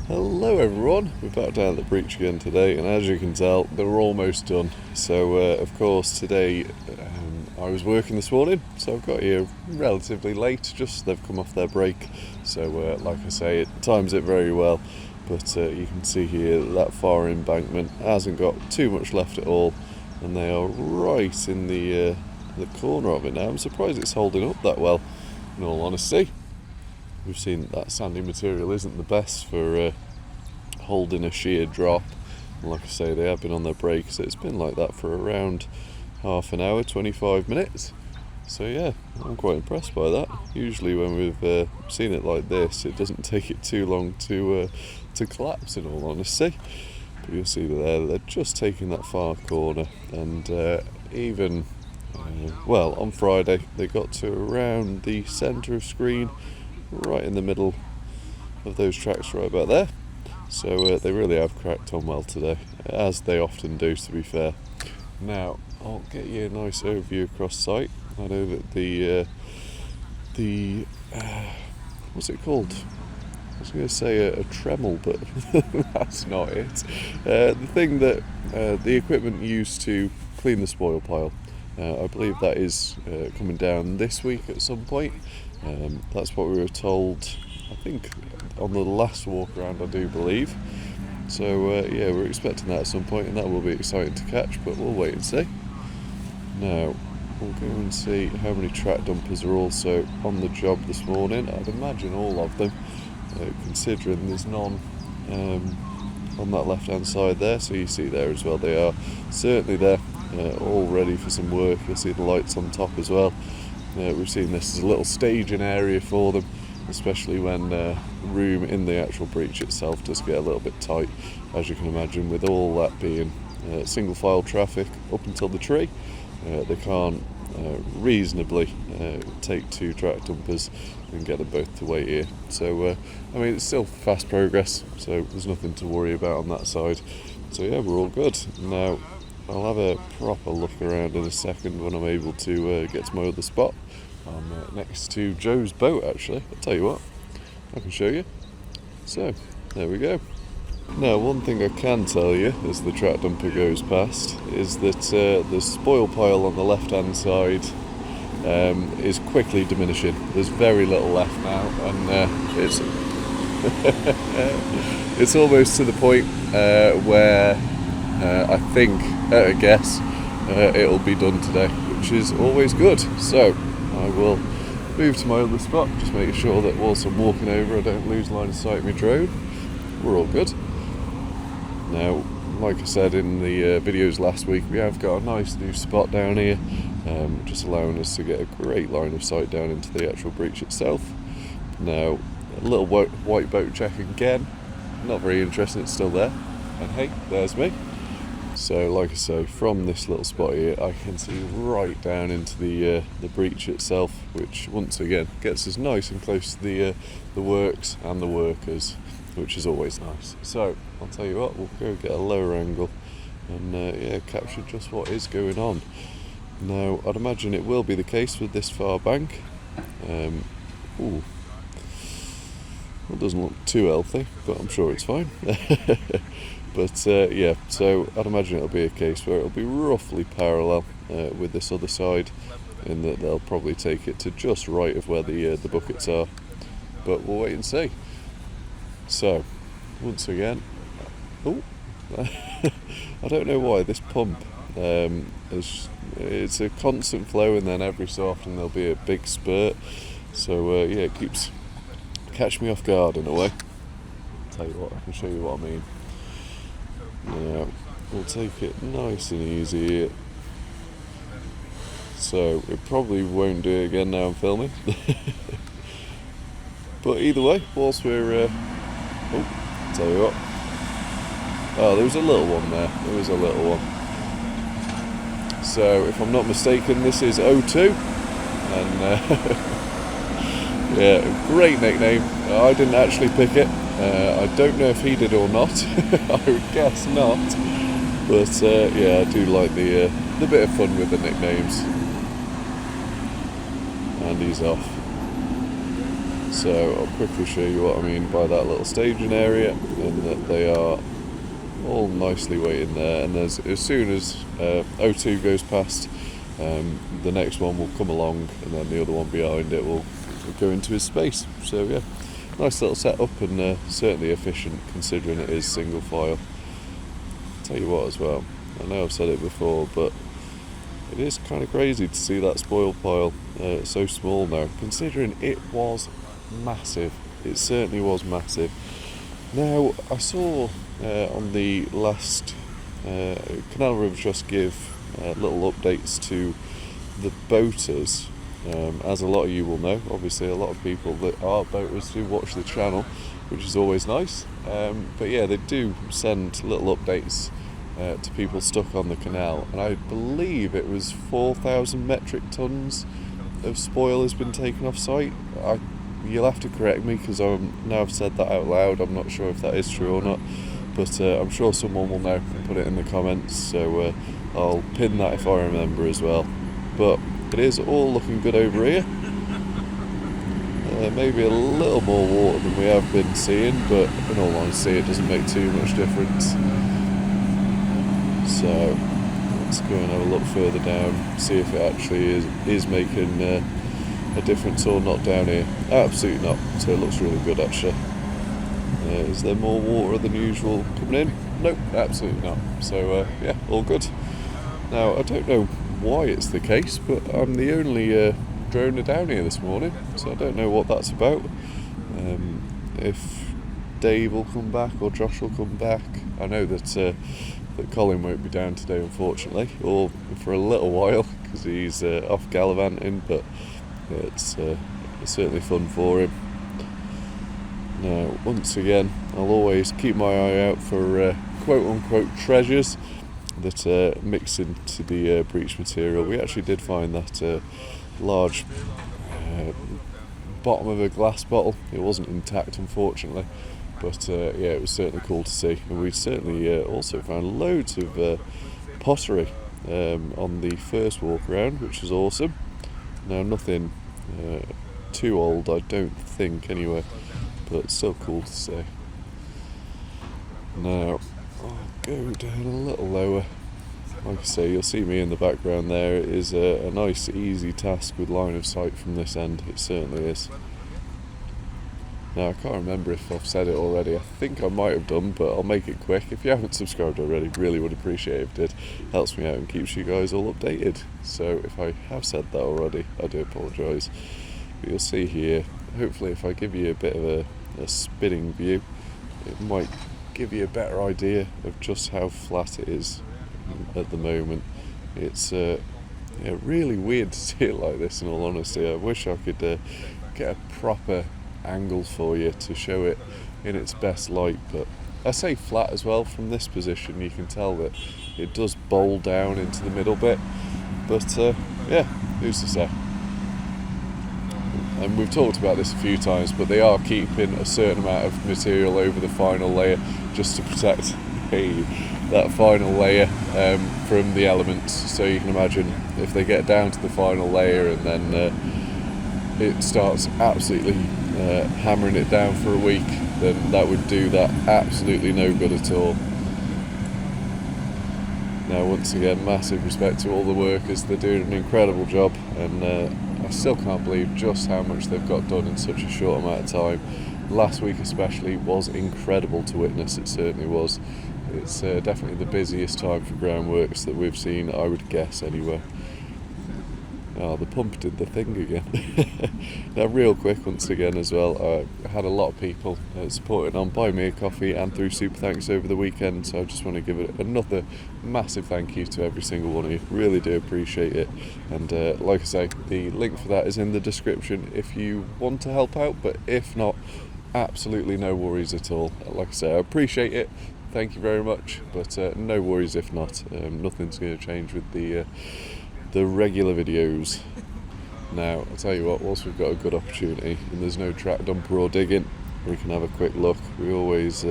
Hello everyone, we're back down at the breach again today, and as you can tell they're almost done. So of course today I was working this morning, so I've got here relatively late, just they've come off their break. So like I say, it times it very well, but you can see here that far embankment hasn't got too much left at all, and they are right in the corner of it now. I'm surprised it's holding up that well, in all honesty. We've seen that sandy material isn't the best for holding a sheer drop, and like I say, they have been on their break, so it's been like that for around half an hour, 25 minutes. So yeah, I'm quite impressed by that. Usually when we've seen it like this, it doesn't take it too long to collapse, in all honesty. But you'll see they're just taking that far corner, and even well, on Friday they got to around the centre of screen, right in the middle of those tracks right about there. So they really have cracked on well today, as they often do, to be fair. Now I'll get you a nice overview across site. I know that the what's it called? I was going to say a Tremel, but that's not it. The thing that the equipment used to clean the spoil pile, I believe that is coming down this week at some point. That's what we were told, I think, on the last walk around, I do believe. So yeah, we're expecting that at some point, and that will be exciting to catch, but we'll wait and see. Now we'll go and see how many track dumpers are also on the job this morning. I'd imagine all of them, considering there's none on that left hand side there. So you see there as well, they are certainly there, all ready for some work. You'll see the lights on top as well. We've seen this as a little staging area for them, especially when room in the actual breach itself does get a little bit tight, as you can imagine, with all that being single file traffic up until the tree. They can't reasonably take two track dumpers and get them both to wait here. So I mean, it's still fast progress, so there's nothing to worry about on that side. So yeah, we're all good. Now I'll have a proper look around in a second when I'm able to get to my other spot. I'm next to Joe's boat, actually. I'll tell you what, I can show you. So there we go. Now, one thing I can tell you as the track dumper goes past is that the spoil pile on the left hand side is quickly diminishing. There's very little left now, and it's it's almost to the point where I think, at a guess, it'll be done today, which is always good. So I will move to my other spot, just making sure that whilst I'm walking over I don't lose line of sight of my drone. We're all good. Now, like I said in the videos last week, we have got a nice new spot down here, just allowing us to get a great line of sight down into the actual breach itself. Now, a little white boat check again, not very interesting, it's still there, and hey, there's me. So like I say, from this little spot here I can see right down into the breach itself, which once again gets us nice and close to the works and the workers, which is always nice. So I'll tell you what, we'll go get a lower angle and yeah, capture just what is going on. Now I'd imagine it will be the case with this far bank. Ooh, well, it doesn't look too healthy, but I'm sure it's fine. But yeah, so I'd imagine it'll be a case where it'll be roughly parallel with this other side, in that they'll probably take it to just right of where the buckets are. But we'll wait and see. So, once again, oh, I don't know why this pump it's a constant flow, and then every so often there'll be a big spurt. So yeah, it keeps catch me off guard in a way. I'll tell you what, I can show you what I mean. Now, we'll take it nice and easy here. So, it probably won't do it again now I'm filming. But either way, whilst we're... oh, I'll tell you what. Oh, there was a little one there. There was a little one. So, if I'm not mistaken, this is O2. And, yeah, great nickname. I didn't actually pick it. I don't know if he did or not. I would guess not. But yeah, I do like the bit of fun with the nicknames. And he's off. So I'll quickly show you what I mean by that little staging area, and that they are all nicely waiting there, and as soon as O2 goes past, the next one will come along, and then the other one behind it will go into his space. So yeah, nice little setup, and certainly efficient considering it is single file. Tell you what as well, I know I've said it before, but it is kind of crazy to see that spoil pile so small now, considering it was massive. It certainly was massive. Now, I saw on the last Canal River Trust give little updates to the boaters. As a lot of you will know, obviously a lot of people that are boaters do watch the channel, which is always nice. But yeah, they do send little updates to people stuck on the canal, and I believe it was 4,000 metric tons of spoil has been taken off site. You'll have to correct me, because now I've said that out loud. I'm not sure if that is true or not, but I'm sure someone will know and put it in the comments, so I'll pin that if I remember as well. But it is all looking good over here. Maybe a little more water than we have been seeing, but in all honesty it doesn't make too much difference. So let's go and have a look further down, see if it actually is making a difference or not down here. Absolutely not. So it looks really good actually. Is there more water than usual coming in? Nope, absolutely not. So yeah, all good. Now I don't know why it's the case, but I'm the only droner down here this morning, so I don't know what that's about. If Dave will come back or Josh will come back. I know that Colin won't be down today, unfortunately, or for a little while, because he's off gallivanting, but it's certainly fun for him. Now, once again, I'll always keep my eye out for quote-unquote treasures that mix into the breach material. We actually did find that large bottom of a glass bottle. It wasn't intact, unfortunately, but yeah, it was certainly cool to see. And we certainly also found loads of pottery on the first walk around, which was awesome. Now, nothing too old, I don't think, anyway, but still cool to see. Now, I'll go down a little lower. Like I say, you'll see me in the background there. It is a nice, easy task with line of sight from this end. It certainly is. Now, I can't remember if I've said it already. I think I might have done, but I'll make it quick. If you haven't subscribed already, really would appreciate it if you did. Helps me out and keeps you guys all updated. So if I have said that already, I do apologise. But you'll see here, hopefully if I give you a bit of a spinning view, it might give you a better idea of just how flat it is at the moment. It's yeah, really weird to see it like this, in all honesty. I wish I could get a proper angle for you to show it in its best light, but I say flat as well. From this position you can tell that it does bowl down into the middle bit, but yeah, who's to say. And we've talked about this a few times, but they are keeping a certain amount of material over the final layer just to protect that final layer from the elements. So you can imagine if they get down to the final layer and then it starts absolutely hammering it down for a week, then that would do that absolutely no good at all. Now, once again, massive respect to all the workers. They're doing an incredible job, and I still can't believe just how much they've got done in such a short amount of time. Last week especially was incredible to witness. It certainly was. It's definitely the busiest time for groundworks that we've seen, I would guess, anyway. Oh, the pump did the thing again. Now, real quick, once again as well, I had a lot of people supporting on Buy Me a Coffee and through Super Thanks over the weekend, so I just want to give it another massive thank you to every single one of you. Really do appreciate it, and like I say, the link for that is in the description if you want to help out, but if not, absolutely no worries at all. Like I say, I appreciate it. Thank you very much, but no worries if not. Nothing's going to change with the regular videos. Now, I'll tell you what, whilst we've got a good opportunity and there's no track dumper or digging, we can have a quick look. We always,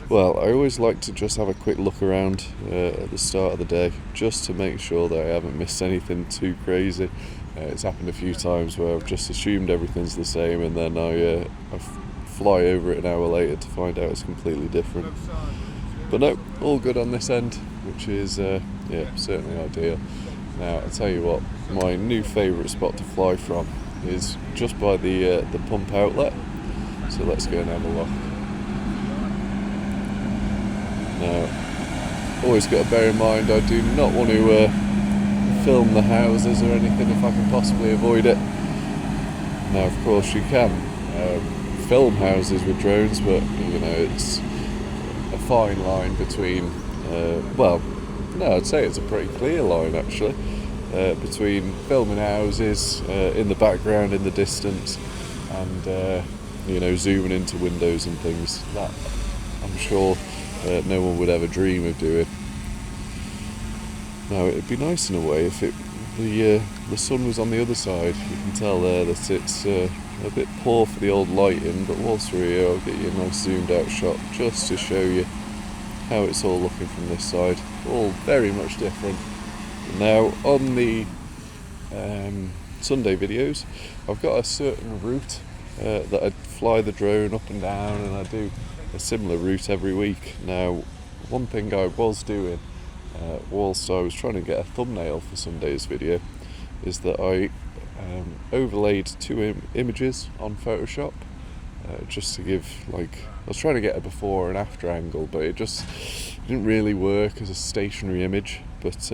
well, I always like to just have a quick look around at the start of the day, just to make sure that I haven't missed anything too crazy. It's happened a few times where I've just assumed everything's the same, and then I fly over it an hour later to find out it's completely different. But no, all good on this end, which is certainly ideal. Now I'll tell you what, my new favourite spot to fly from is just by the pump outlet. So let's go and have a look. Now, always got to bear in mind I do not want to film the houses or anything if I can possibly avoid it. Now, of course, you can film houses with drones, but you know it's a fine line between. I'd say it's a pretty clear line actually between filming houses in the background in the distance and zooming into windows and things that I'm sure no one would ever dream of doing. Now it'd be nice in a way if the sun was on the other side. You can tell there that it's a bit poor for the old lighting, but whilst we're here I'll get you a nice zoomed out shot just to show you how it's all looking from this side. All very much different. Now on the Sunday videos I've got a certain route that I fly the drone up and down, and I do a similar route every week. Now one thing I was doing whilst I was trying to get a thumbnail for Sunday's video is that I overlaid two images on Photoshop just to give, I was trying to get a before and after angle, but it just didn't really work as a stationary image. But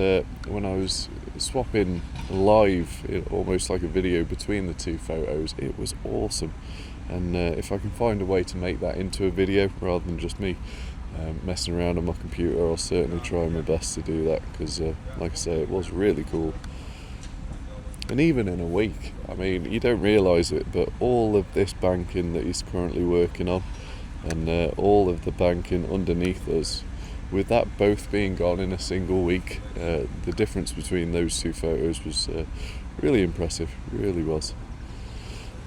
when I was swapping live, almost like a video between the two photos, it was awesome. And if I can find a way to make that into a video rather than just me messing around on my computer, I'll certainly try my best to do that, because like I say, it was really cool. And even in a week, I mean, you don't realise it, but all of this banking that he's currently working on and all of the banking underneath us, with that both being gone in a single week, the difference between those two photos was really impressive, really was.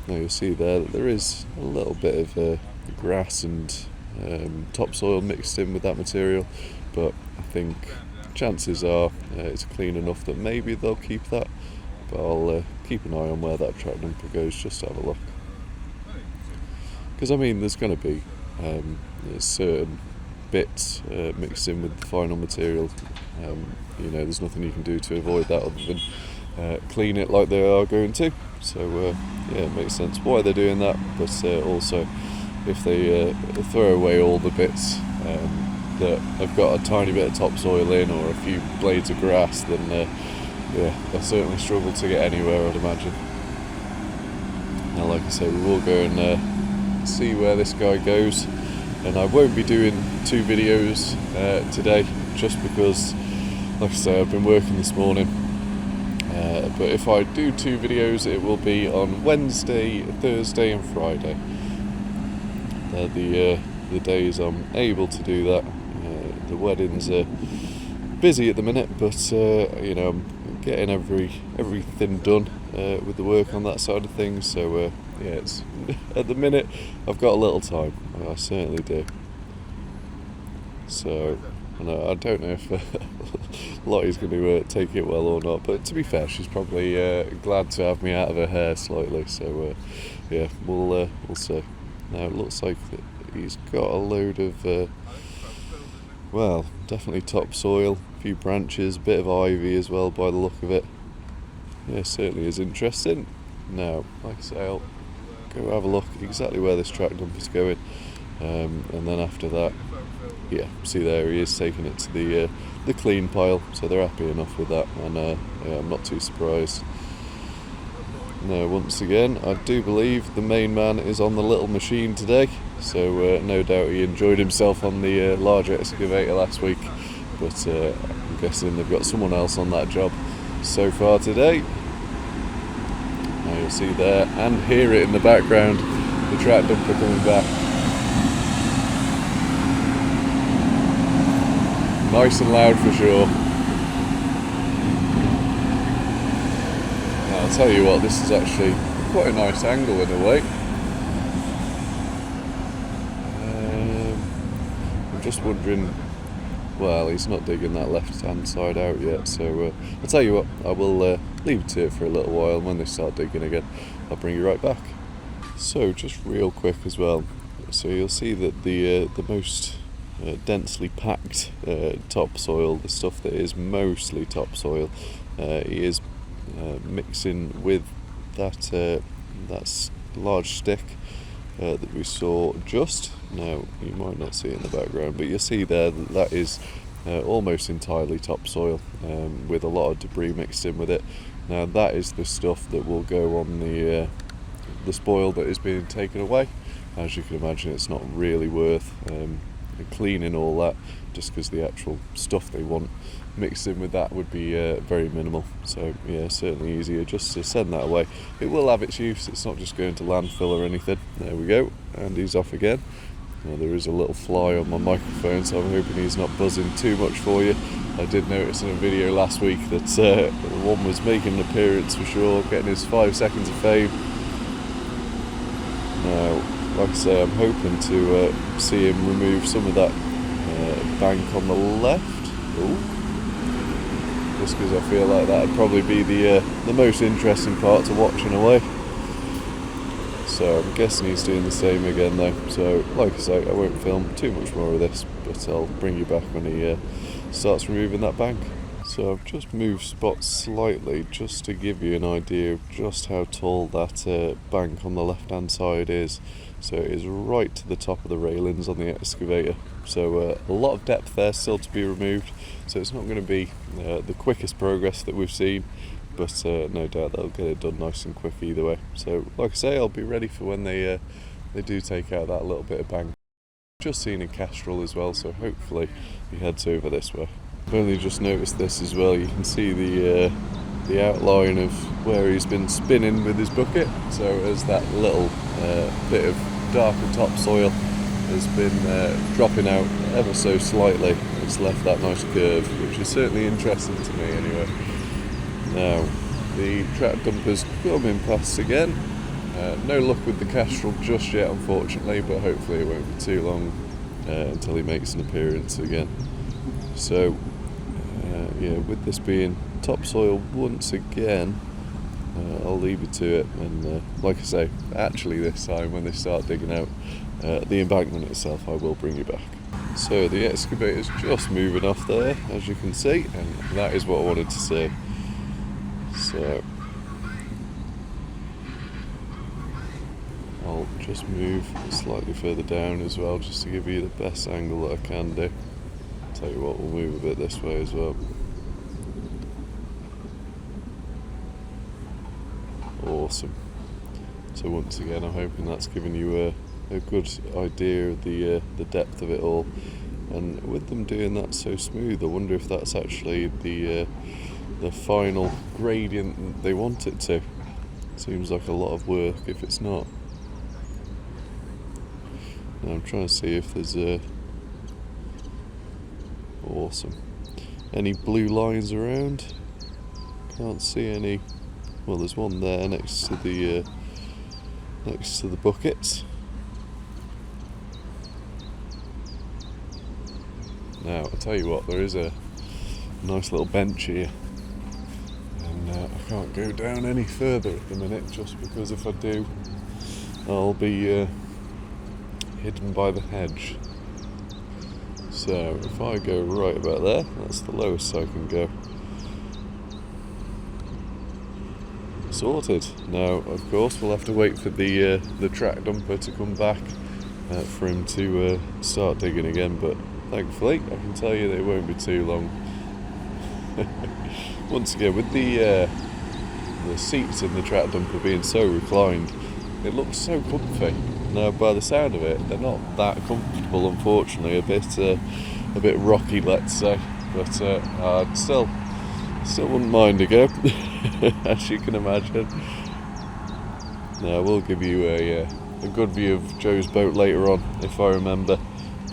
Now you'll see there that there is a little bit of grass and topsoil mixed in with that material, but I think chances are it's clean enough that maybe they'll keep that. But I'll keep an eye on where that track dumper goes just to have a look. Because I mean, there's going to be certain bits mixed in with the final material. There's nothing you can do to avoid that other than clean it like they are going to. So it makes sense why they're doing that. But also, if they throw away all the bits that have got a tiny bit of topsoil in or a few blades of grass, then they'll certainly struggle to get anywhere, I'd imagine. Now, like I say, we will go and see where this guy goes, and I won't be doing two videos today, just because, like I say, I've been working this morning. But if I do two videos, it will be on Wednesday, Thursday and Friday. They're the days I'm able to do that. The weddings are busy at the minute, but I'm getting everything done with the work on that side of things. So it's at the minute I've got a little time. I certainly do. So I don't know if Lottie's going to take it well or not, but to be fair, she's probably glad to have me out of her hair slightly. So we'll see. Now it looks like he's got a load of definitely topsoil, a few branches, a bit of ivy as well by the look of it. Yeah, certainly is interesting. Now, like I say, I'll go have a look exactly where this track dumper's going, and then after that, see there he is taking it to the clean pile, so they're happy enough with that, and I'm not too surprised. Now, once again, I do believe the main man is on the little machine today, so no doubt he enjoyed himself on the larger excavator last week, but I'm guessing they've got someone else on that job so far today. Now you'll see there and hear it in the background, the track dumper coming back. Nice and loud for sure. Now I'll tell you what, this is actually quite a nice angle in a way. I'm just wondering, well, he's not digging that left hand side out yet, so I'll tell you what, I will leave it to it for a little while, and when they start digging again, I'll bring you right back. So just real quick as well, so you'll see that the most densely packed topsoil, the stuff that is mostly topsoil, is mixing with that large stick that we saw just now. You might not see it in the background, but you'll see there that is almost entirely topsoil, with a lot of debris mixed in with it. Now that is the stuff that will go on the spoil that is being taken away. As you can imagine, it's not really worth cleaning all that, just because the actual stuff they want mixed in with that would be very minimal. So yeah, certainly easier just to send that away. It will have its use, it's not just going to landfill or anything. There we go, and he's off again. Now, there is a little fly on my microphone, so I'm hoping he's not buzzing too much for you. I did notice in a video last week that one was making an appearance for sure, getting his 5 seconds of fame. Now, like I say, I'm hoping to see him remove some of that bank on the left. Ooh. Just because I feel like that would probably be the most interesting part to watch in a way. So I'm guessing he's doing the same again though. So like I say, I won't film too much more of this, but I'll bring you back when he starts removing that bank. So I've just moved spots slightly just to give you an idea of just how tall that bank on the left hand side is. So it is right to the top of the railings on the excavator. So a lot of depth there still to be removed. So it's not going to be the quickest progress that we've seen, but no doubt they'll get it done nice and quick either way. So like I say, I'll be ready for when they do take out that little bit of bank. Just seen a Castrol as well, so hopefully he heads over this way. I've only just noticed this as well. You can see the outline of where he's been spinning with his bucket. So as that little bit of darker topsoil has been dropping out ever so slightly, it's left that nice curve, which is certainly interesting to me anyway. Now the track dumper's coming past again. No luck with the Castrol just yet, unfortunately, but hopefully it won't be too long until he makes an appearance again. So yeah, with this being topsoil once again, I'll leave it to it, and like I say, actually this time when they start digging out the embankment itself, I will bring you back. So the excavator's just moving off there, as you can see, and that is what I wanted to see. So I'll just move slightly further down as well, just to give you the best angle that I can do. Tell you what, we'll move a bit this way as well. Awesome. So once again, I'm hoping that's given you a good idea of the depth of it all. And with them doing that so smooth, I wonder if that's actually the final gradient that they want it to. Seems like a lot of work if it's not. Now I'm trying to see if there's awesome. Any blue lines around? Can't see any. Well, there's one there next to the buckets. Now I'll tell you what, there is a nice little bench here, and I can't go down any further at the minute, just because if I do, I'll be hidden by the hedge. So if I go right about there, that's the lowest I can go. Sorted. Now, of course, we'll have to wait for the track dumper to come back for him to start digging again. But thankfully, I can tell you that it won't be too long. Once again, with the seats in the track dumper being so reclined, it looks so comfy. Now, by the sound of it, they're not that comfortable, unfortunately. A bit rocky, let's say. But I'd still wouldn't mind a go, as you can imagine. Now, we'll give you a good view of Joe's boat later on, if I remember.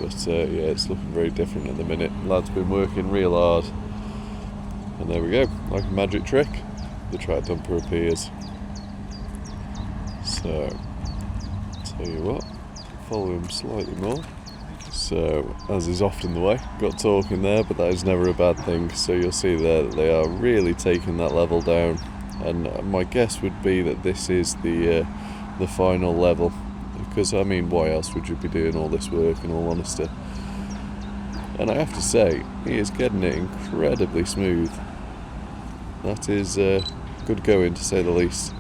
But yeah, it's looking very different at the minute. Lad's been working real hard. And there we go, like a magic trick, the track dumper appears. So, tell you what, follow him slightly more. So, as is often the way, got talking there, but that is never a bad thing. So you'll see there that they are really taking that level down and my guess would be that this is the final level, because I mean, why else would you be doing all this work, in all honesty? And I have to say, he is getting it incredibly smooth. That is good going, to say the least.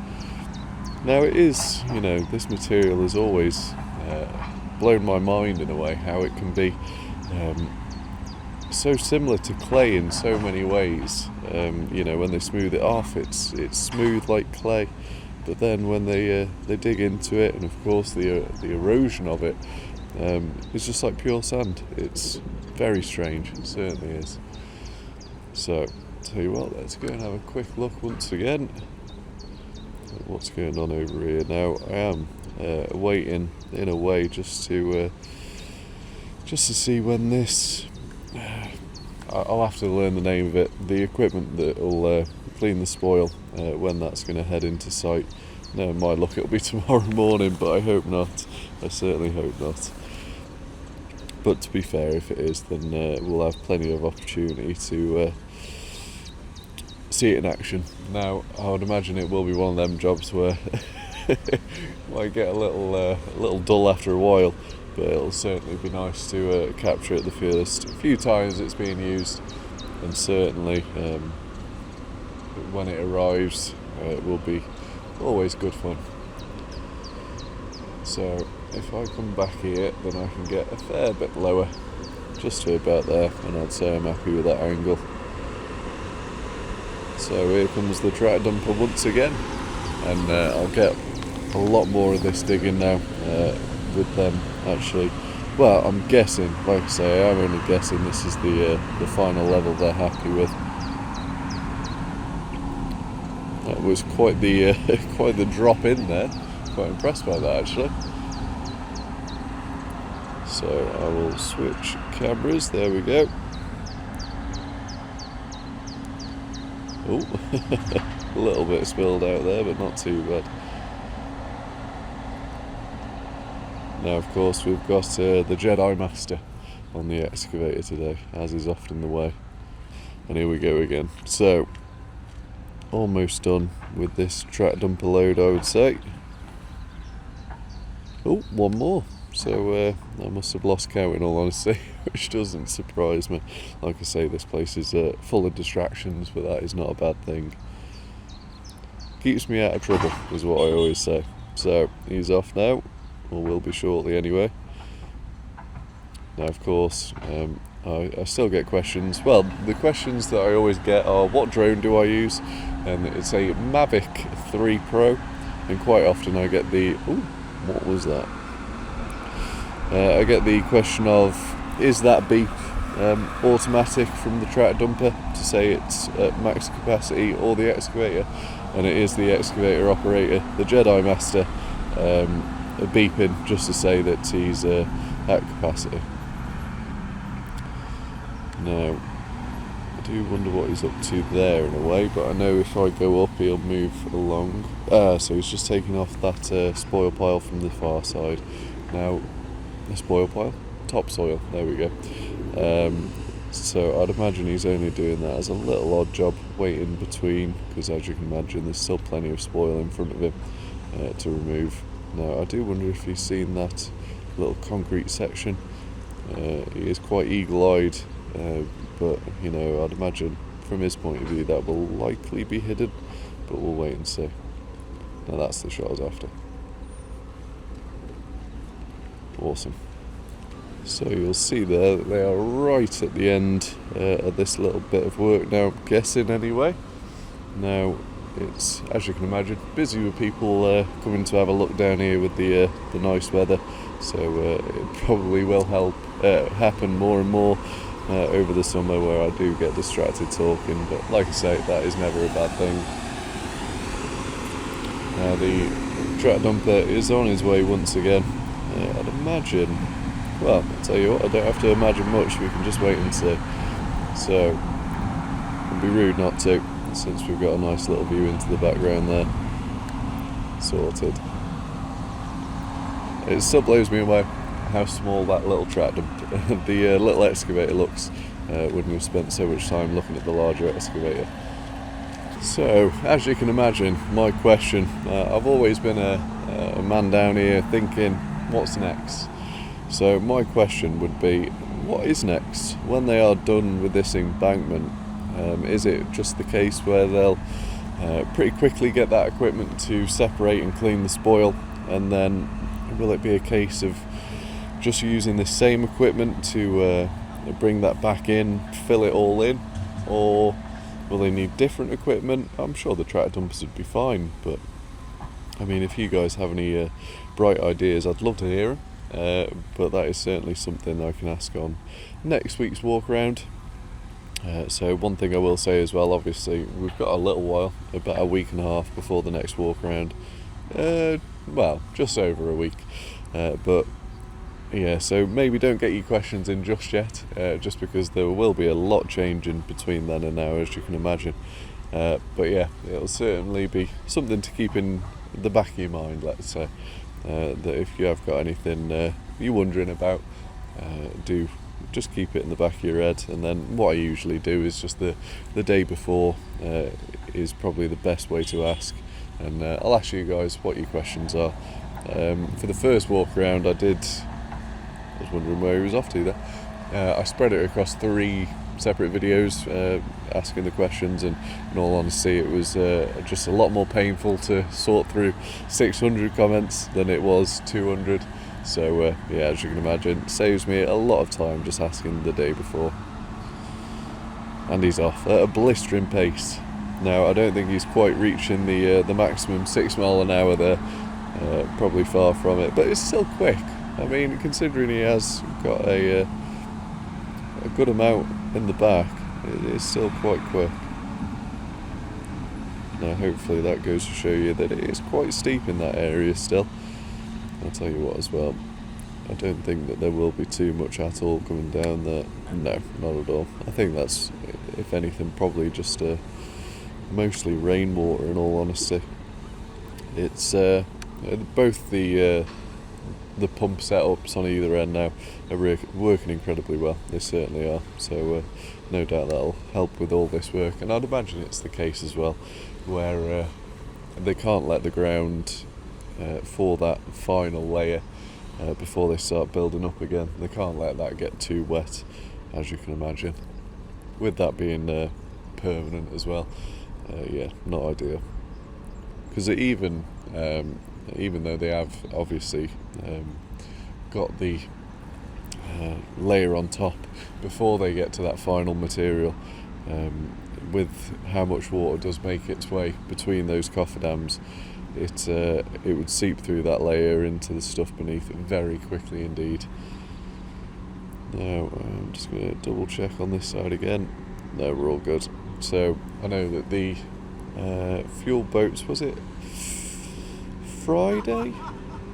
Now it is, this material has always blown my mind in a way, how it can be so similar to clay in so many ways. When they smooth it off, it's smooth like clay, but then when they dig into it, and of course the erosion of it, it's just like pure sand. It's very strange, it certainly is. So, tell you what, let's go and have a quick look once again at what's going on over here. Now, I am waiting in a way just to see when this. I'll have to learn the name of it. The equipment that will clean the spoil, when that's going to head into site. No, my luck, it'll be tomorrow morning, but I hope not. I certainly hope not. But to be fair, if it is, then we'll have plenty of opportunity to see it in action. Now, I would imagine it will be one of them jobs where might get a little dull after a while, but it'll certainly be nice to capture it the first few times it's being used, and certainly when it arrives, it will be always good fun. So if I come back here, then I can get a fair bit lower, just to about there, and I'd say I'm happy with that angle. So here comes the track dumper once again, and I'll get a lot more of this digging now with them actually. Well, I'm guessing, like I say, I'm only guessing this is the final level they're happy with. That was quite the drop in there. Quite impressed by that actually. So I will switch cameras. There we go. Oh, a little bit spilled out there, but not too bad. Now, of course, we've got the Jedi Master on the excavator today, as is often the way. And here we go again. So, almost done with this track dumper load, I would say. Oh, one more. So I must have lost count, in all honesty, which doesn't surprise me. Like I say, this place is full of distractions, but that is not a bad thing. Keeps me out of trouble, is what I always say. So he's off now, or will be shortly anyway. Now, of course, I still get questions. Well, the questions that I always get are, what drone do I use? And it's a Mavic 3 Pro, and quite often I get the, ooh, what was that? I get the question of, is that beep automatic from the track dumper to say it's at max capacity, or the excavator? And it is the excavator operator, the Jedi Master, beeping just to say that he's at capacity. Now, I do wonder what he's up to there in a way, but I know if I go up he'll move along. So he's just taking off that spoil pile from the far side. Now, the spoil pile? Topsoil, there we go. So I'd imagine he's only doing that as a little odd job, waiting between, because as you can imagine there's still plenty of spoil in front of him to remove. Now, I do wonder if he's seen that little concrete section. He is quite eagle-eyed, but I'd imagine from his point of view that will likely be hidden, but we'll wait and see. Now that's the shot I was after. Awesome. So you'll see there that they are right at the end of this little bit of work now, I'm guessing anyway. Now, it's, as you can imagine, busy with people coming to have a look down here with the nice weather, so it probably will happen more and more over the summer, where I do get distracted talking, but like I say, that is never a bad thing. Now the track dumper is on his way once again. I'd imagine, well, I'll tell you what, I don't have to imagine much, we can just wait and see. So, it'd be rude not to, since we've got a nice little view into the background there. Sorted. It still blows me away how small that little track dumper, the little excavator looks when we've spent so much time looking at the larger excavator. So, as you can imagine, my question, I've always been a man down here thinking, what's next? So my question would be, what is next? When they are done with this embankment, is it just the case where they'll pretty quickly get that equipment to separate and clean the spoil, and then will it be a case of just using the same equipment to bring that back in, fill it all in, or will they need different equipment? I'm sure the tractor dumpers would be fine, but I mean, if you guys have any bright ideas, I'd love to hear them. But that is certainly something I can ask on next week's walk around. So one thing I will say as well, obviously we've got a little while, about a week and a half before the next walk around. Well, just over a week. But yeah, so maybe don't get your questions in just yet, just because there will be a lot changing between then and now, as you can imagine. But yeah, it'll certainly be something to keep in the back of your mind, let's say. That if you have got anything you're wondering about, do just keep it in the back of your head. And then what I usually do is just the day before is probably the best way to ask, and I'll ask you guys what your questions are. For the first walk around I was wondering where he was off to there. I spread it across 3 separate videos asking the questions, and in all honesty it was just a lot more painful to sort through 600 comments than it was 200, so yeah, as you can imagine, it saves me a lot of time just asking the day before. And he's off at a blistering pace. Now I don't think he's quite reaching the maximum 6 mile an hour there, probably far from it, but it's still quick. I mean, considering he has got a good amount in the back, it is still quite quick. Now hopefully that goes to show you that it is quite steep in that area still. I'll tell you what as well, I don't think that there will be too much at all coming down there. No, not at all. I think that's, if anything, probably just mostly rainwater, in all honesty. It's both the pump setups on either end now are working incredibly well. They certainly are. So no doubt that'll help with all this work. And I'd imagine it's the case as well, where they can't let the ground for that final layer before they start building up again. They can't let that get too wet, as you can imagine. With that being permanent as well, yeah, not ideal. Because even though they have obviously got the layer on top before they get to that final material, with how much water does make its way between those cofferdams, it would seep through that layer into the stuff beneath it very quickly indeed. Now I'm just going to double check on this side again. No, we're all good. So I know that the fuel boats, was it Friday?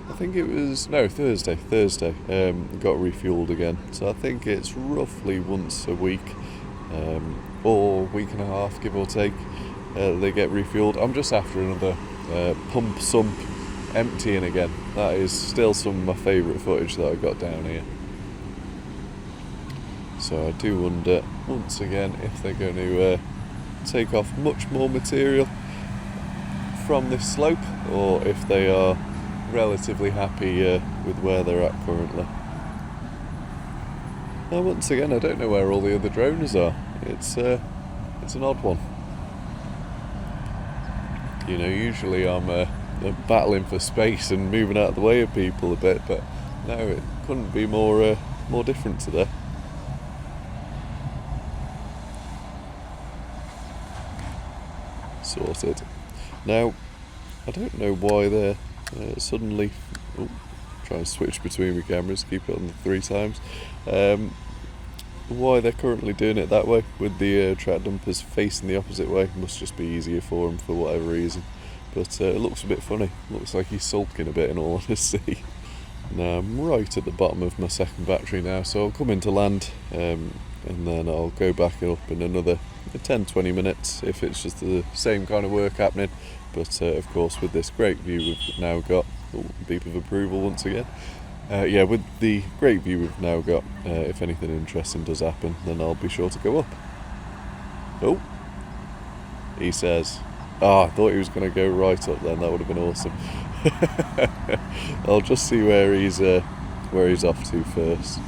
I think it was, no, Thursday, got refueled again. So I think it's roughly once a week, or week and a half, give or take, they get refueled. I'm just after another pump sump emptying again. That is still some of my favourite footage that I got down here. So I do wonder, once again, if they're going to take off much more material from this slope, or if they are relatively happy with where they're at currently. Now once again, I don't know where all the other droners are. It's an odd one. You know, usually I'm battling for space and moving out of the way of people a bit, but no, it couldn't be more different today. Sorted. Now, I don't know why they're suddenly... try and switch between my cameras, keep it on the 3 times. Why they're currently doing it that way, with the track dumpers facing the opposite way. Must just be easier for them for whatever reason. But it looks a bit funny. Looks like he's sulking a bit, in all honesty. Now I'm right at the bottom of my second battery now, so I'll come into land, and then I'll go back up in another 10-20 minutes if it's just the same kind of work happening. But of course, with this great view we've now got, beep of approval once again. Yeah, with the great view we've now got, if anything interesting does happen, then I'll be sure to go up. Oh, he says, I thought he was going to go right up then, that would have been awesome. I'll just see where he's off to first.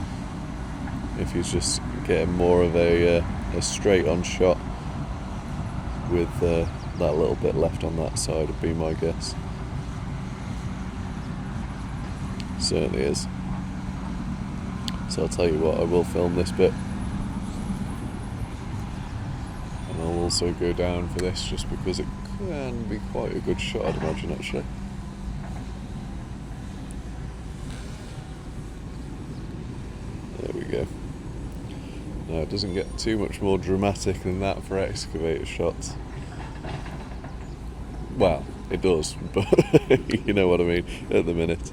If he's just getting more of a straight on shot with that little bit left on that side would be my guess. Certainly is. So I'll tell you what, I will film this bit, and I'll also go down for this just because it can be quite a good shot, I'd imagine, actually. There we go. Now it doesn't get too much more dramatic than that for excavator shots. Well, it does, but you know what I mean at the minute.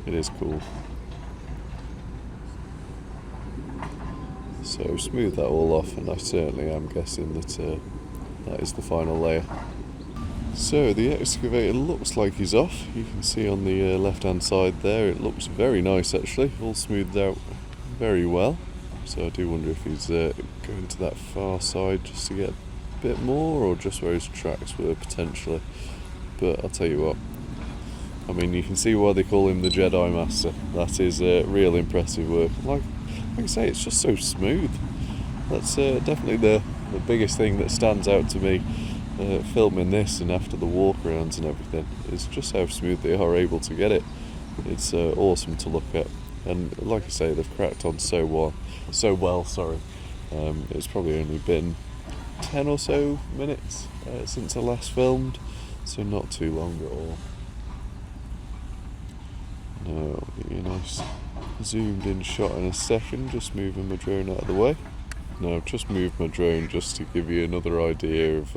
It is cool. So smooth that all off, and I certainly am guessing that that is the final layer. So the excavator looks like he's off. You can see on the left hand side there, it looks very nice actually, all smoothed out very well. So I do wonder if he's going to that far side just to get a bit more, or just where his tracks were potentially. But I'll tell you what, I mean, you can see why they call him the Jedi Master. That is real impressive work. Like I say, it's just so smooth. That's definitely the biggest thing that stands out to me filming this, and after the walkarounds and everything, is just how smooth they are able to get it. It's awesome to look at, and like I say, they've cracked on so well. It's probably only been 10 or so minutes since I last filmed, so not too long at all. Now I'll get you a nice zoomed in shot in a second, just moving my drone out of the way. Now I've just moved my drone just to give you another idea of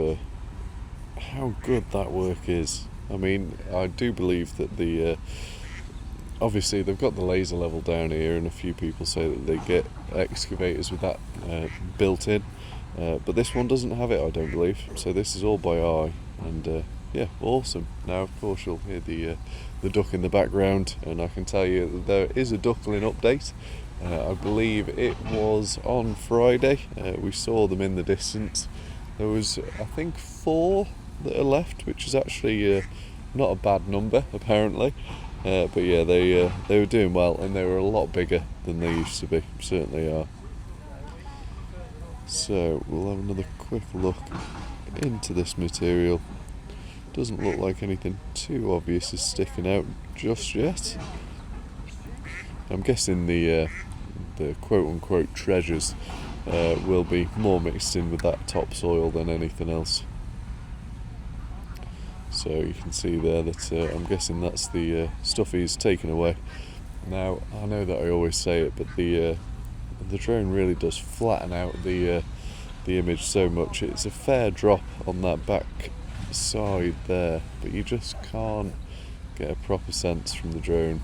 how good that work is. I mean, I do believe that the obviously they've got the laser level down here, and a few people say that they get excavators with that built in, but this one doesn't have it, I don't believe. So this is all by eye, and yeah, awesome. Now of course you'll hear the duck in the background, and I can tell you that there is a duckling update. I believe it was on Friday. We saw them in the distance. There was, I think, 4 that are left, which is actually not a bad number apparently. But yeah, they were doing well, and they were a lot bigger than they used to be. Certainly are. So we'll have another quick look into this material. Doesn't look like anything too obvious is sticking out just yet. I'm guessing the quote-unquote treasures will be more mixed in with that topsoil than anything else. So you can see there that I'm guessing that's the stuff he's taken away. Now I know that I always say it, but the drone really does flatten out the image so much. It's a fair drop on that back side there, but you just can't get a proper sense from the drone.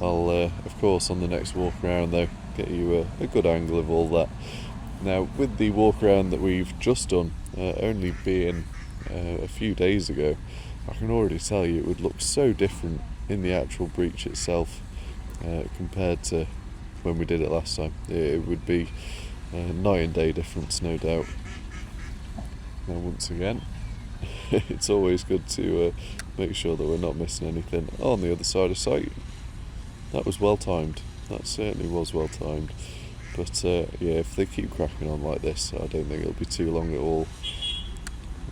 I'll of course on the next walk around though get you a good angle of all that. Now with the walk around that we've just done only being a few days ago, I can already tell you it would look so different in the actual breach itself compared to when we did it last time. It would be night and day difference, no doubt. Now once again, it's always good to make sure that we're not missing anything on the other side of sight. That was well timed. That certainly was well timed. But yeah, if they keep cracking on like this, I don't think it'll be too long at all.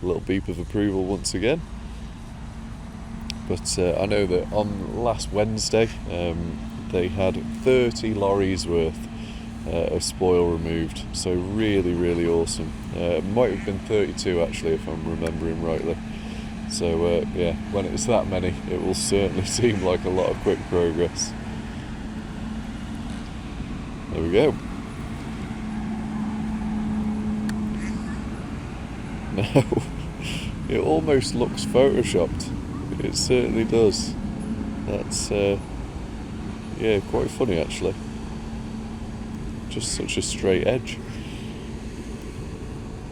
A little beep of approval once again. But I know that on last Wednesday they had 30 lorries worth of spoil removed, so really awesome. It might have been 32 actually, if I'm remembering rightly. So yeah, when it's that many, it will certainly seem like a lot of quick progress. There we go. Now, it almost looks photoshopped. It certainly does. That's yeah, quite funny actually. Just such a straight edge.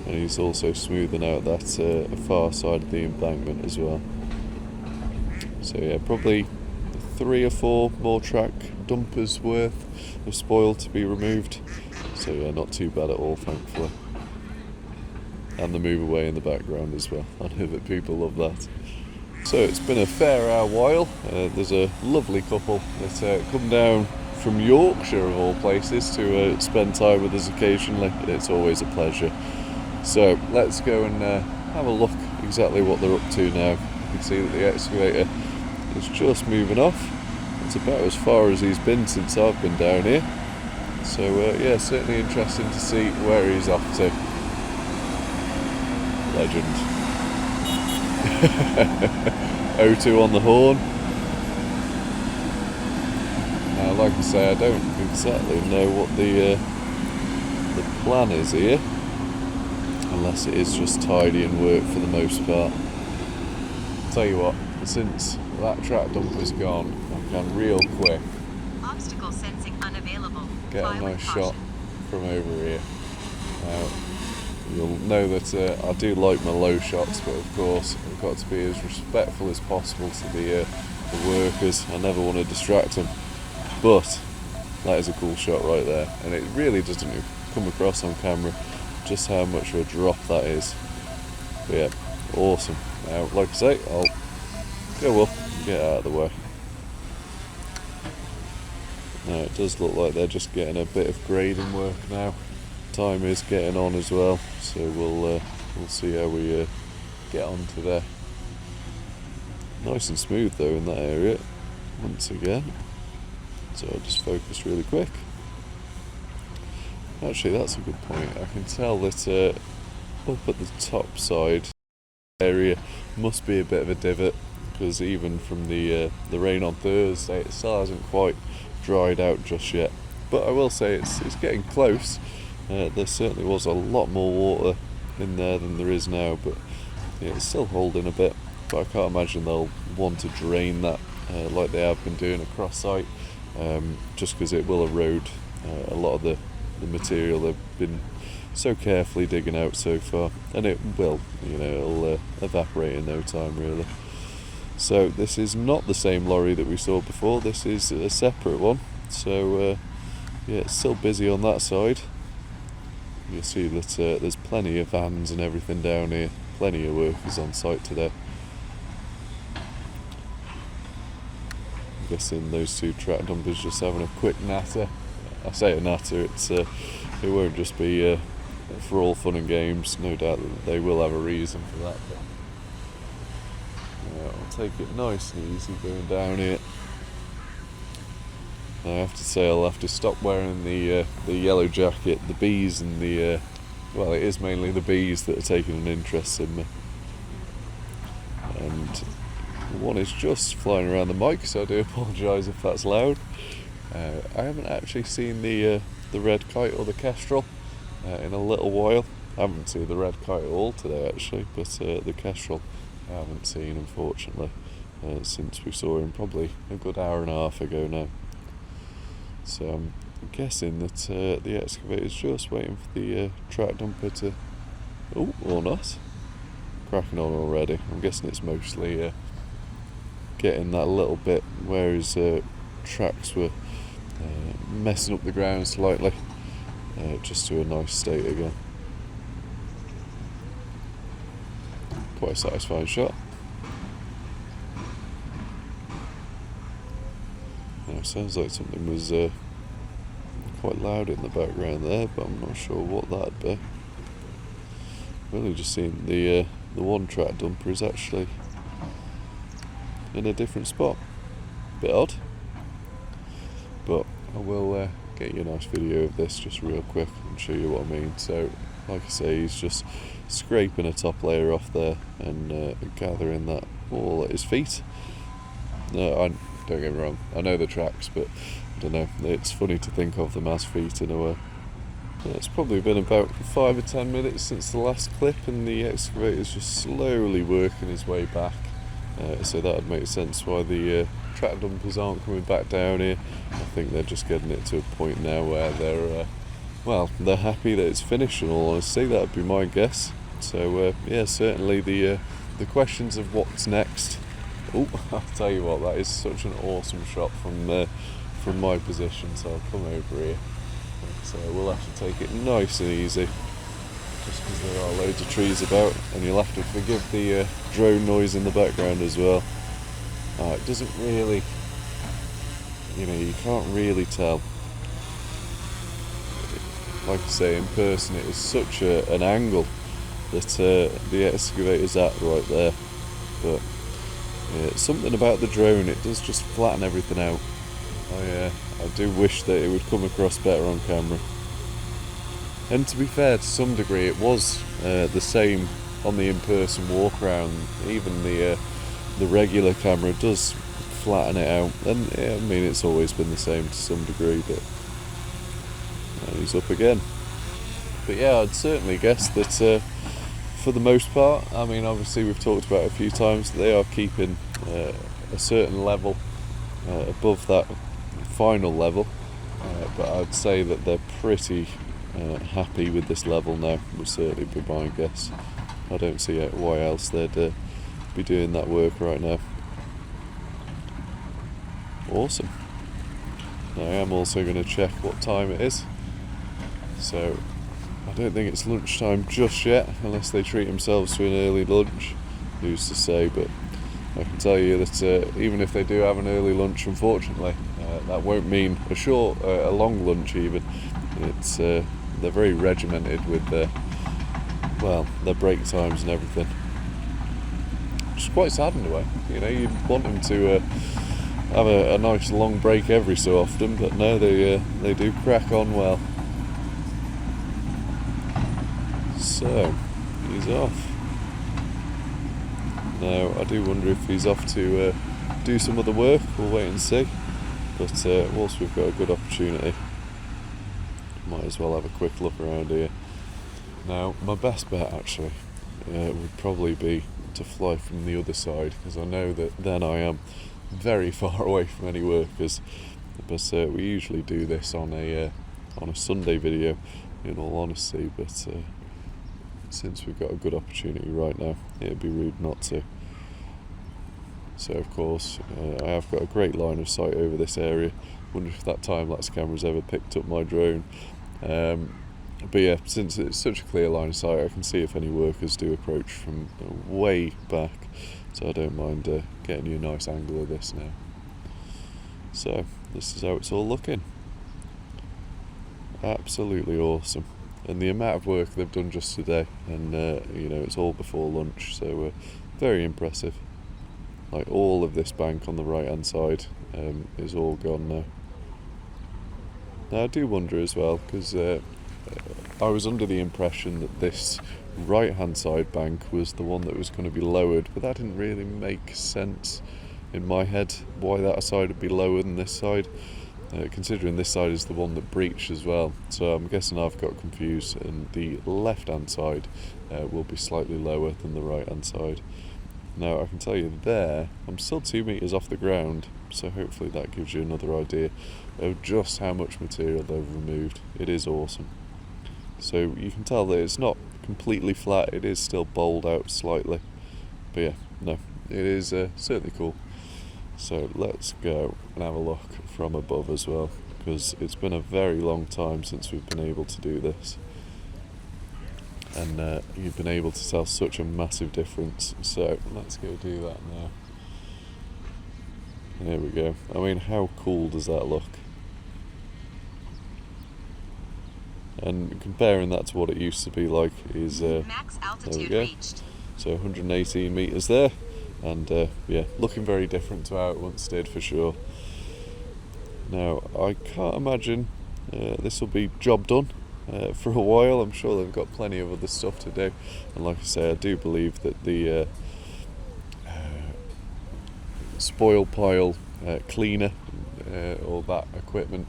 And he's also smoothing out that far side of the embankment as well. So yeah, probably 3 or 4 more track dumpers worth of spoil to be removed. So yeah, not too bad at all, thankfully. And the move away in the background as well. I know that people love that. So it's been a fair while. There's a lovely couple that come down from Yorkshire of all places to spend time with us occasionally. It's always a pleasure. So let's go and have a look exactly what they're up to now. You can see that the excavator is just moving off. It's about as far as he's been since I've been down here. So yeah, certainly interesting to see where he's off to. Legend. O2 on the horn. Now, like I say, I don't exactly know what the plan is here, unless it is just tidying work for the most part. Tell you what, since that track dumper's gone, I can real quick obstacle sensing unavailable. Get a nice shot from over here. Now, you'll know that I do like my low shots, but of course I've got to be as respectful as possible to the workers. I never want to distract them, but that is a cool shot right there, and it really doesn't come across on camera just how much of a drop that is. But yeah, awesome. Now, like I say, I'll go up and get out of the way. Now it does look like they're just getting a bit of grading work now. Time is getting on as well, so we'll see how we get on today. Nice and smooth though in that area once again. So I'll just focus really quick. Actually, that's a good point. I can tell that up at the top side area must be a bit of a divot, because even from the rain on Thursday, it still hasn't quite dried out just yet. But I will say it's getting close. There certainly was a lot more water in there than there is now, but yeah, it's still holding a bit. But I can't imagine they'll want to drain that like they have been doing across site, just because it will erode a lot of the material they've been so carefully digging out so far, and it will, it'll evaporate in no time really. So this is not the same lorry that we saw before. This is a separate one. So yeah, it's still busy on that side. You'll see that there's plenty of vans and everything down here, plenty of workers on site today. I'm guessing those two track dumpers just having a quick natter. I say a natter, it won't just be for all fun and games. No doubt that they will have a reason for that. But I'll take it nice and easy going down here. I have to say I'll have to stop wearing the yellow jacket. The bees and well, it is mainly the bees that are taking an interest in me. And one is just flying around the mic, so I do apologise if that's loud. I haven't actually seen the red kite or the kestrel in a little while. I haven't seen the red kite at all today actually, but the kestrel I haven't seen, unfortunately, since we saw him probably a good hour and a half ago now. So I'm guessing that the excavator's just waiting for the track dumper to... Oh, or not. Cracking on already. I'm guessing it's mostly getting that little bit where his tracks were messing up the ground slightly, just to a nice state again. Quite a satisfying shot. Now, sounds like something was quite loud in the background there, but I'm not sure what that'd be. I've only just seen the one track dumper is actually in a different spot. Bit odd, but I will get you a nice video of this just real quick and show you what I mean. So, like I say, he's just scraping a top layer off there and gathering that all at his feet. Don't get me wrong, I know the tracks, but I don't know, it's funny to think of them as feet in a way. It's probably been about 5 or 10 minutes since the last clip, and the excavator's just slowly working his way back. So that would make sense why the track dumpers aren't coming back down here. I think they're just getting it to a point now where they're happy that it's finished, in all honesty. That would be my guess. So yeah, certainly the questions of what's next. Oh, I'll tell you what, that is such an awesome shot from from my position, so I'll come over here. So we'll have to take it nice and easy, just because there are loads of trees about, and you'll have to forgive the drone noise in the background as well. It doesn't really, you can't really tell. Like I say, in person it is such an angle that the excavator's at right there, but something about the drone, it does just flatten everything out. I do wish that it would come across better on camera. And to be fair, to some degree it was the same on the in-person walk around. Even the regular camera does flatten it out, and I mean it's always been the same to some degree, but he's up again. But yeah, I'd certainly guess that for the most part, I mean obviously we've talked about it a few times, they are keeping a certain level above that final level, but I'd say that they're pretty happy with this level now, would certainly be my guess. I don't see why else they'd be doing that work right now. Awesome. Now, I am also going to check what time it is. So I don't think it's lunchtime just yet, unless they treat themselves to an early lunch. Who's to say? But I can tell you that even if they do have an early lunch, unfortunately, that won't mean a long lunch even. It's they're very regimented with their break times and everything. Which is quite sad in a way. You'd want them to have a nice long break every so often, but no, they do crack on well. So he's off. Now I do wonder if he's off to do some other work. We'll wait and see. But whilst we've got a good opportunity, might as well have a quick look around here. Now my best bet actually would probably be to fly from the other side, because I know that then I am very far away from any workers. But we usually do this on a Sunday video, in all honesty, but since we've got a good opportunity right now, it'd be rude not to. So of course I have got a great line of sight over this area. Wonder if that time-lapse camera's ever picked up my drone. But yeah, since it's such a clear line of sight, I can see if any workers do approach from way back, so I don't mind getting you a nice angle of this now. So this is how it's all looking. Absolutely awesome. And the amount of work they've done just today, and it's all before lunch, so very impressive. Like all of this bank on the right hand side is all gone now. Now I do wonder as well, because I was under the impression that this right hand side bank was the one that was going to be lowered, but that didn't really make sense in my head, why that side would be lower than this side, considering this side is the one that breached as well. So I'm guessing I've got confused, and the left hand side will be slightly lower than the right hand side. Now I can tell you there, I'm still 2 meters off the ground, so hopefully that gives you another idea of just how much material they've removed. It is awesome. So you can tell that it's not completely flat, it is still bowled out slightly. But yeah, no, it is certainly cool. So let's go and have a look from above as well, because it's been a very long time since we've been able to do this. And you've been able to tell such a massive difference. So let's go do that now. There we go. I mean, how cool does that look? And comparing that to what it used to be like is Max there we altitude go. reached. So 118 metres there, and yeah, looking very different to how it once did for sure. Now I can't imagine this will be job done for a while. I'm sure they've got plenty of other stuff to do, and like I say, I do believe that the spoil pile cleaner or that equipment,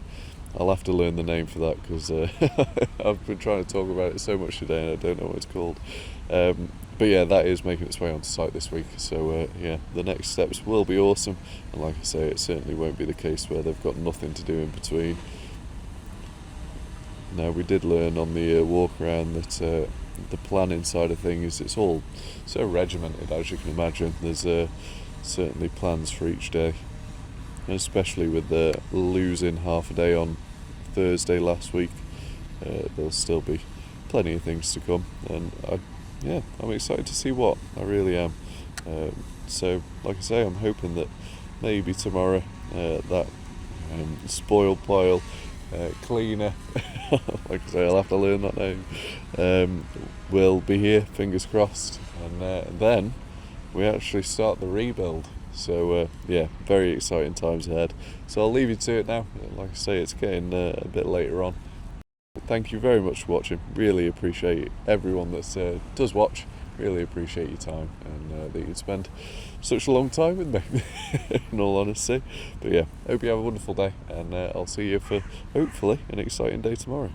I'll have to learn the name for that, because I've been trying to talk about it so much today and I don't know what it's called. But yeah, that is making its way onto site this week, so yeah, the next steps will be awesome, and like I say, it certainly won't be the case where they've got nothing to do in between. Now we did learn on the walk around that the planning side of things, it's all so regimented, as you can imagine. There's certainly plans for each day, and especially with the losing half a day on Thursday last week, there'll still be plenty of things to come, and I'm excited to see what. I really am. So, like I say, I'm hoping that maybe tomorrow that spoil pile cleaner, like I say, I'll have to learn that name, will be here, fingers crossed, and then we actually start the rebuild. So very exciting times ahead. So I'll leave you to it now. Like I say, it's getting a bit later on. Thank you very much for watching. Really appreciate everyone that does watch. Really appreciate your time and that you'd spend such a long time with me, in all honesty. But yeah, hope you have a wonderful day, and I'll see you for hopefully an exciting day tomorrow.